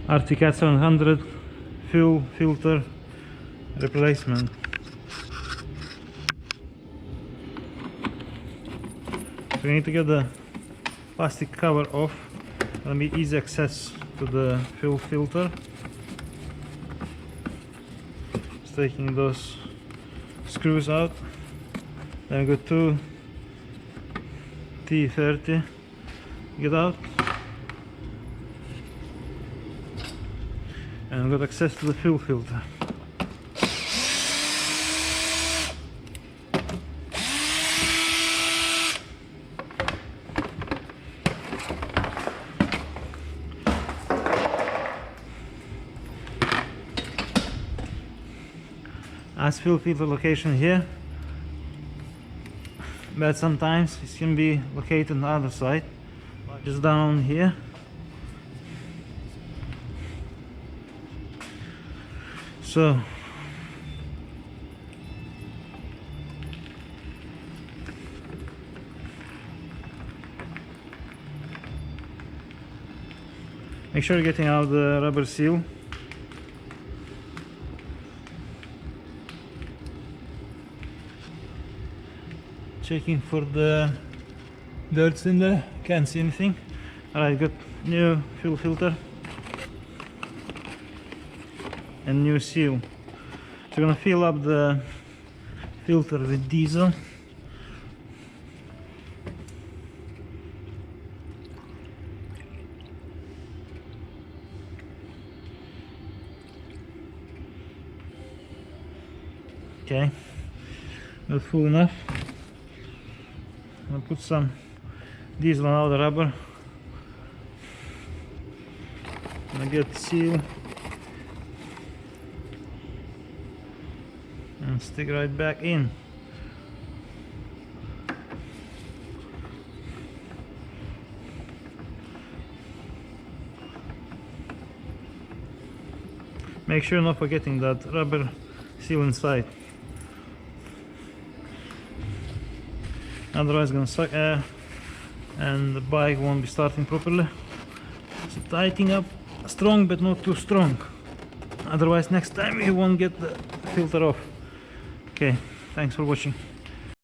RTCat 700 fuel filter replacement. So we need to get the plastic cover off. It'll be easy access to the fuel filter. Just taking those screws out. Then we got two T30 get out, and we've got access to the fuel filter. As fuel filter location here, but sometimes it can be located on the other side, just down here. So make sure you're getting out the rubber seal. Checking for the dirt in there, can't see anything. Alright, got new fuel filter and new seal. So we're gonna fill up the filter with diesel. Okay, not full enough. I'll put some diesel on the rubber. I get the seal and stick right back in. Make sure not forgetting that rubber seal inside. Otherwise it's gonna suck air and the bike won't be starting properly. So tightening up strong but not too strong, otherwise next time you won't get the filter off. Okay, thanks for watching.